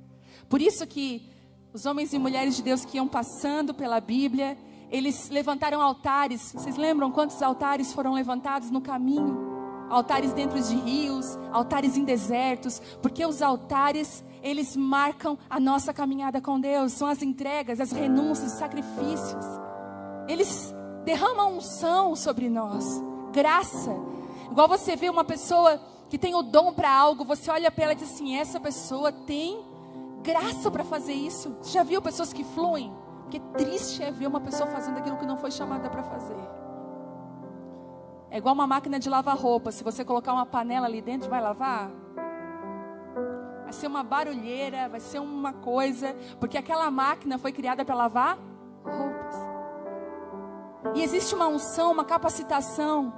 Por isso que os homens e mulheres de Deus que iam passando pela Bíblia, eles levantaram altares. Vocês lembram quantos altares foram levantados no caminho? Altares dentro de rios, altares em desertos. Porque os altares, eles marcam a nossa caminhada com Deus. São as entregas, as renúncias, os sacrifícios. Eles derramam unção sobre nós, graça. Igual você vê uma pessoa que tem o dom para algo, você olha para ela e diz assim, essa pessoa tem graça para fazer isso. Você já viu pessoas que fluem? Porque triste é ver uma pessoa fazendo aquilo que não foi chamada para fazer. É igual uma máquina de lavar roupa. Se você colocar uma panela ali dentro, vai lavar? Vai ser uma barulheira, vai ser uma coisa, porque aquela máquina foi criada para lavar roupas. E existe uma unção, uma capacitação.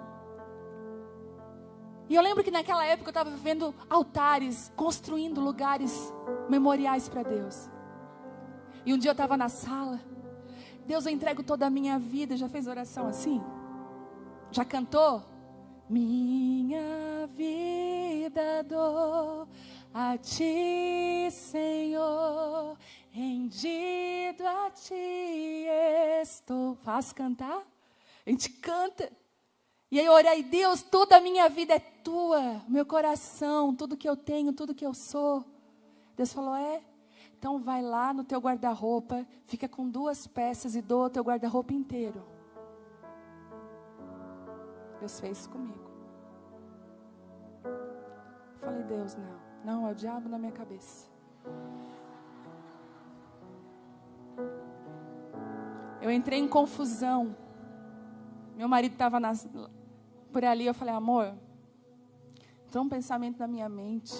E eu lembro que naquela época eu estava vivendo altares, construindo lugares memoriais para Deus. E um dia eu estava na sala. Deus, eu entrego toda a minha vida. Já fez oração assim? Já cantou? Minha vida dou a Ti, Senhor, rendido a Ti estou. Faz cantar? A gente canta. E aí eu orei, Deus, toda a minha vida é Tua, meu coração, tudo que eu tenho, tudo que eu sou. Deus falou, então vai lá no teu guarda-roupa, fica com 2 peças e doa o teu guarda-roupa inteiro. Deus fez isso comigo. Eu falei, Deus, não, é o diabo na minha cabeça. Eu entrei em confusão. Meu marido estava por ali, eu falei, amor, entrou um pensamento na minha mente.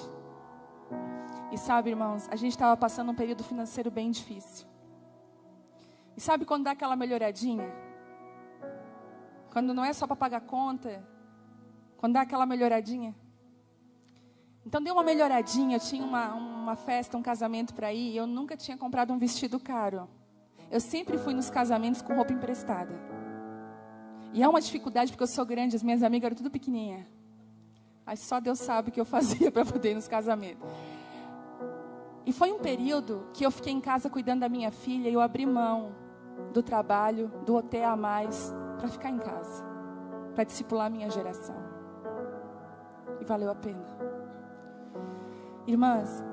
E sabe, irmãos, a gente estava passando um período financeiro bem difícil. E sabe quando dá aquela melhoradinha? Quando não é só para pagar conta, quando dá aquela melhoradinha. Então deu uma melhoradinha, eu tinha uma festa, um casamento para ir, e eu nunca tinha comprado um vestido caro. Eu sempre fui nos casamentos com roupa emprestada. E é uma dificuldade porque eu sou grande, as minhas amigas eram tudo pequenininha. Aí só Deus sabe o que eu fazia para poder ir nos casamentos. E foi um período que eu fiquei em casa cuidando da minha filha e eu abri mão do trabalho, do hotel a mais, para ficar em casa, para discipular a minha geração. E valeu a pena. Irmãs,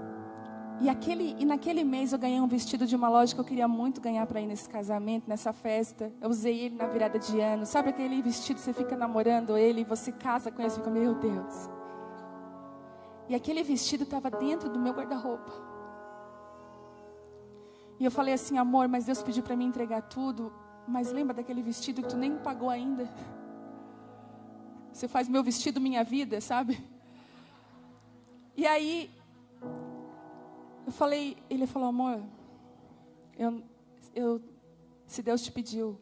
e naquele mês eu ganhei um vestido de uma loja que eu queria muito ganhar para ir nesse casamento, nessa festa. Eu usei ele na virada de ano. Sabe aquele vestido, você fica namorando ele e você casa com ele e fica, meu Deus. E aquele vestido estava dentro do meu guarda-roupa. E eu falei assim, amor, mas Deus pediu para mim entregar tudo. Mas lembra daquele vestido que tu nem pagou ainda? Você faz meu vestido minha vida, sabe? E aí, ele falou, amor, se Deus te pediu,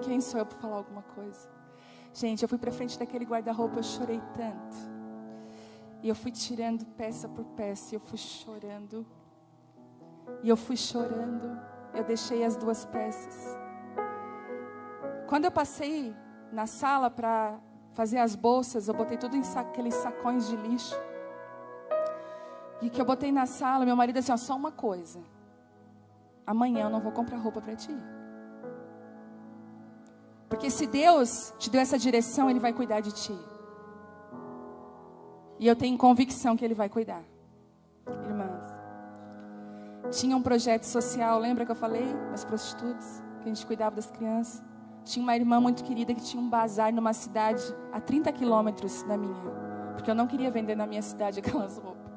quem sou eu para falar alguma coisa? Gente, eu fui para frente daquele guarda-roupa, eu chorei tanto. E eu fui tirando peça por peça, e eu fui chorando. E eu fui chorando, eu deixei as 2 peças. Quando eu passei na sala para fazer as bolsas, eu botei tudo em aqueles sacões de lixo. E que eu botei na sala, meu marido disse assim, só uma coisa. Amanhã eu não vou comprar roupa para ti. Porque se Deus te deu essa direção, Ele vai cuidar de ti. E eu tenho convicção que Ele vai cuidar. Irmãs, tinha um projeto social, lembra que eu falei? Das prostitutas, que a gente cuidava das crianças. Tinha uma irmã muito querida que tinha um bazar numa cidade a 30 quilômetros da minha. Porque eu não queria vender na minha cidade aquelas roupas.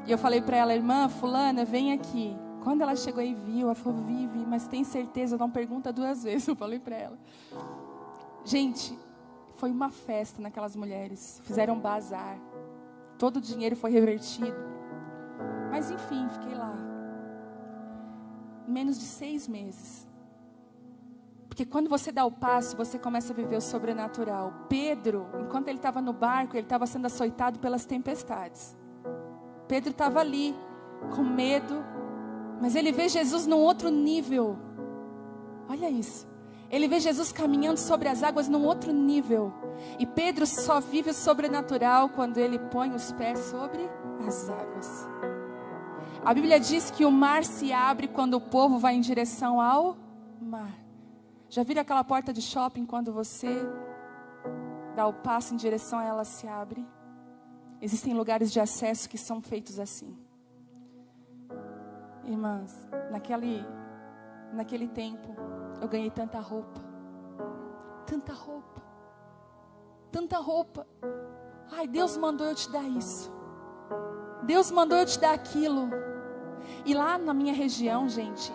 E eu falei para ela, irmã, fulana, vem aqui. Quando ela chegou e viu, ela falou, Vivi, mas tem certeza? Não pergunta 2 vezes, eu falei para ela. Gente, foi uma festa naquelas mulheres. Fizeram um bazar. Todo o dinheiro foi revertido. Mas enfim, fiquei lá. Em menos de 6 meses. Porque quando você dá o passo, você começa a viver o sobrenatural. Pedro, enquanto ele estava no barco, ele estava sendo açoitado pelas tempestades. Pedro estava ali, com medo, mas ele vê Jesus num outro nível. Olha isso. Ele vê Jesus caminhando sobre as águas num outro nível. E Pedro só vive o sobrenatural quando ele põe os pés sobre as águas. A Bíblia diz que o mar se abre quando o povo vai em direção ao mar. Já viram aquela porta de shopping quando você dá o passo em direção a ela se abre? Existem lugares de acesso que são feitos assim. Irmãs, naquele tempo, eu ganhei tanta roupa. Tanta roupa. Tanta roupa. Ai, Deus mandou eu te dar isso. Deus mandou eu te dar aquilo. E lá na minha região, gente,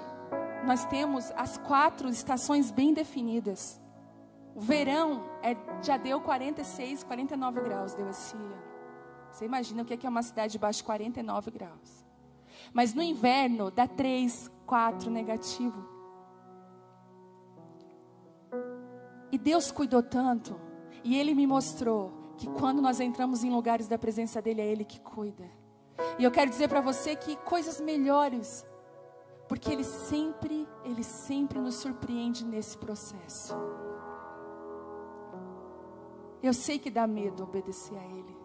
nós temos as 4 estações bem definidas. O verão já deu 46, 49 graus, deu esse ano. Você imagina o que é uma cidade debaixo de 49 graus. Mas no inverno dá 3, 4 negativo. E Deus cuidou tanto, e Ele me mostrou que quando nós entramos em lugares da presença dEle, é Ele que cuida. E eu quero dizer para você que coisas melhores, porque Ele sempre nos surpreende nesse processo. Eu sei que dá medo obedecer a Ele,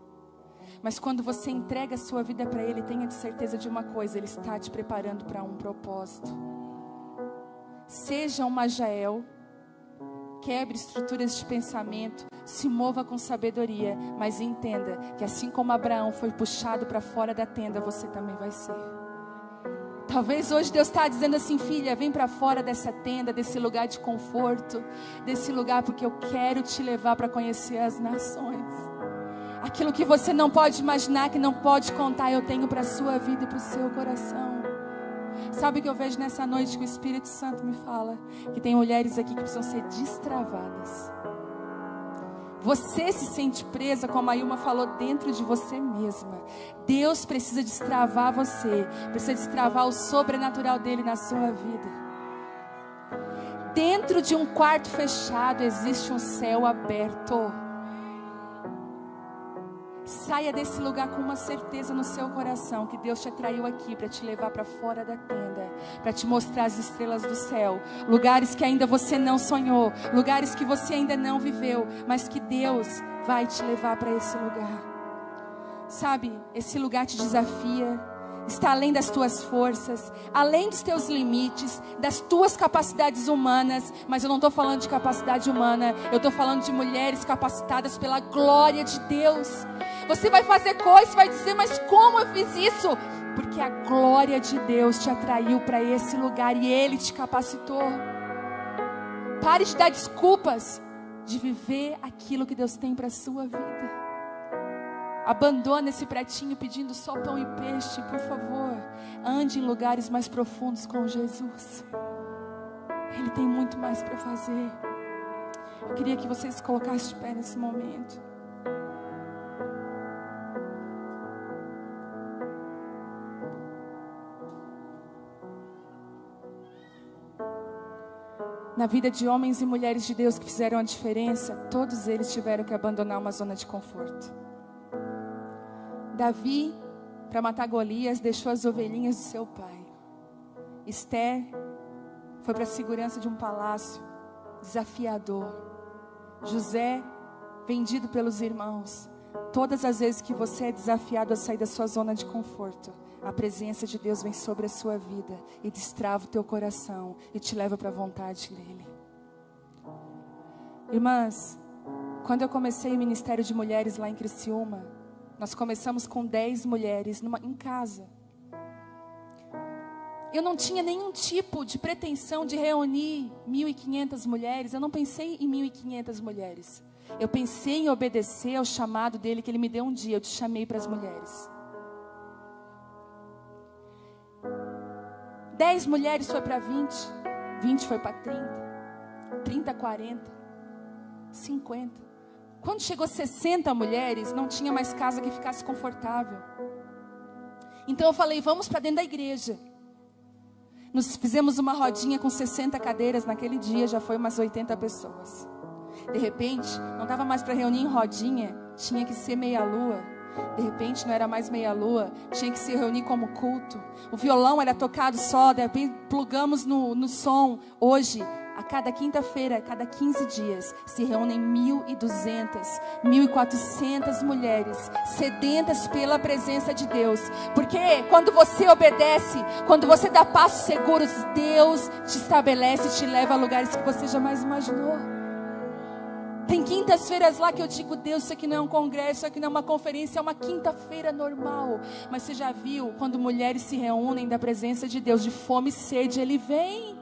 mas quando você entrega a sua vida para Ele, tenha de certeza de uma coisa, Ele está te preparando para um propósito. Seja uma Jael, quebre estruturas de pensamento, se mova com sabedoria, mas entenda que assim como Abraão foi puxado para fora da tenda, você também vai ser. Talvez hoje Deus está dizendo assim, filha, vem para fora dessa tenda, desse lugar de conforto, desse lugar porque eu quero te levar para conhecer as nações. Aquilo que você não pode imaginar, que não pode contar, eu tenho para a sua vida e para o seu coração. Sabe o que eu vejo nessa noite que o Espírito Santo me fala? Que tem mulheres aqui que precisam ser destravadas. Você se sente presa, como a Ilma falou, dentro de você mesma. Deus precisa destravar você. Precisa destravar o sobrenatural dele na sua vida. Dentro de um quarto fechado existe um céu aberto. Saia desse lugar com uma certeza no seu coração que Deus te atraiu aqui para te levar para fora da tenda, para te mostrar as estrelas do céu, lugares que ainda você não sonhou, lugares que você ainda não viveu, mas que Deus vai te levar para esse lugar. Sabe, esse lugar te desafia, está além das tuas forças, além dos teus limites, das tuas capacidades humanas, mas eu não estou falando de capacidade humana, eu estou falando de mulheres capacitadas pela glória de Deus. Você vai fazer coisas, vai dizer, mas como eu fiz isso? Porque a glória de Deus te atraiu para esse lugar e Ele te capacitou. Pare de dar desculpas de viver aquilo que Deus tem para a sua vida. Abandona esse pratinho pedindo só pão e peixe, por favor. Ande em lugares mais profundos com Jesus. Ele tem muito mais para fazer. Eu queria que vocês se colocassem de pé nesse momento. Na vida de homens e mulheres de Deus que fizeram a diferença, todos eles tiveram que abandonar uma zona de conforto. Davi, para matar Golias, deixou as ovelhinhas de seu pai. Esther foi para a segurança de um palácio desafiador. José, vendido pelos irmãos. Todas as vezes que você é desafiado a sair da sua zona de conforto, a presença de Deus vem sobre a sua vida e destrava o teu coração e te leva para a vontade dEle. Irmãs, quando eu comecei o Ministério de Mulheres lá em Criciúma, nós começamos com 10 mulheres em casa. Eu não tinha nenhum tipo de pretensão de reunir 1.500 mulheres. Eu não pensei em 1.500 mulheres. Eu pensei em obedecer ao chamado dele que ele me deu um dia. Eu te chamei para as mulheres. 10 mulheres foi para 20. 20 foi para 30. 30, 40. 50. Quando chegou 60 mulheres, não tinha mais casa que ficasse confortável. Então eu falei, vamos para dentro da igreja. Nos fizemos uma rodinha com 60 cadeiras naquele dia, já foi umas 80 pessoas. De repente, não dava mais para reunir em rodinha, tinha que ser meia-lua. De repente não era mais meia-lua, tinha que se reunir como culto. O violão era tocado só, de repente plugamos no som. Hoje, a cada quinta-feira, a cada 15 dias, se reúnem 1.200, 1.400 mulheres sedentas pela presença de Deus. Porque quando você obedece, quando você dá passos seguros, Deus te estabelece e te leva a lugares que você jamais imaginou. Tem quintas-feiras lá que eu digo, Deus, isso aqui não é um congresso, isso aqui não é uma conferência, é uma quinta-feira normal. Mas você já viu, quando mulheres se reúnem da presença de Deus, de fome e sede, Ele vem.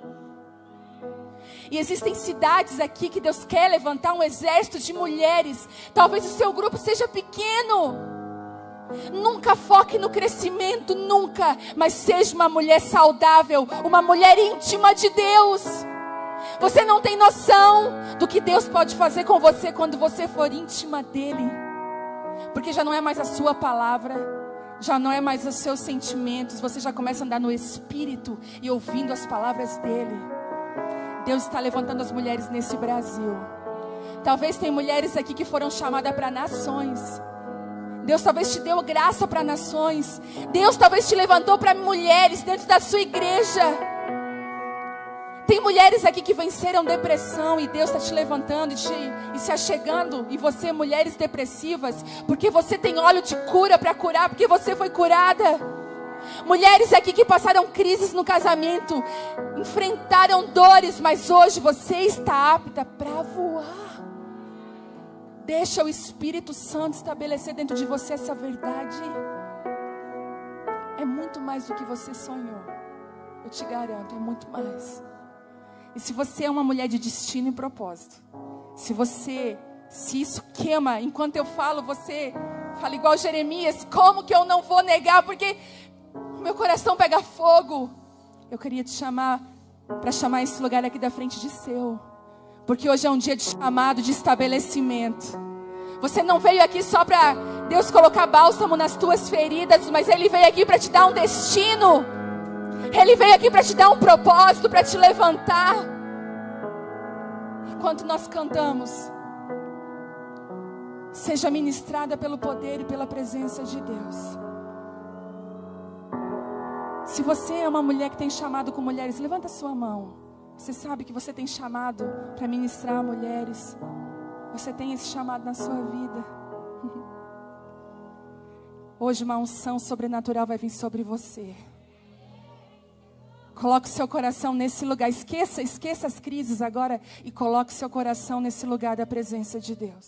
E existem cidades aqui que Deus quer levantar um exército de mulheres. Talvez o seu grupo seja pequeno. Nunca foque no crescimento, nunca. Mas seja uma mulher saudável, uma mulher íntima de Deus. Você não tem noção do que Deus pode fazer com você quando você for íntima dEle. Porque já não é mais a sua palavra, já não é mais os seus sentimentos. Você já começa a andar no Espírito e ouvindo as palavras dEle. Deus está levantando as mulheres nesse Brasil. Talvez tem mulheres aqui que foram chamadas para nações. Deus talvez te deu graça para nações. Deus talvez te levantou para mulheres dentro da sua igreja. Tem mulheres aqui que venceram depressão e Deus está te levantando e se achegando em você, mulheres depressivas, porque você tem óleo de cura para curar, porque você foi curada. Mulheres aqui que passaram crises no casamento, enfrentaram dores, mas hoje você está apta para voar. Deixa o Espírito Santo estabelecer dentro de você essa verdade. É muito mais do que você sonhou. Eu te garanto, é muito mais. E se você é uma mulher de destino e propósito, se isso queima, enquanto eu falo, você fala igual Jeremias, como que eu não vou negar, porque meu coração pega fogo. Eu queria te chamar, para chamar esse lugar aqui da frente de seu, porque hoje é um dia de chamado, de estabelecimento. Você não veio aqui só para Deus colocar bálsamo nas tuas feridas, mas Ele veio aqui para te dar um destino. Ele veio aqui para te dar um propósito, para te levantar. Enquanto nós cantamos, seja ministrada pelo poder e pela presença de Deus. Se você é uma mulher que tem chamado com mulheres, levanta a sua mão. Você sabe que você tem chamado para ministrar a mulheres. Você tem esse chamado na sua vida. Hoje uma unção sobrenatural vai vir sobre você. Coloque seu coração nesse lugar. Esqueça as crises agora e coloque seu coração nesse lugar da presença de Deus.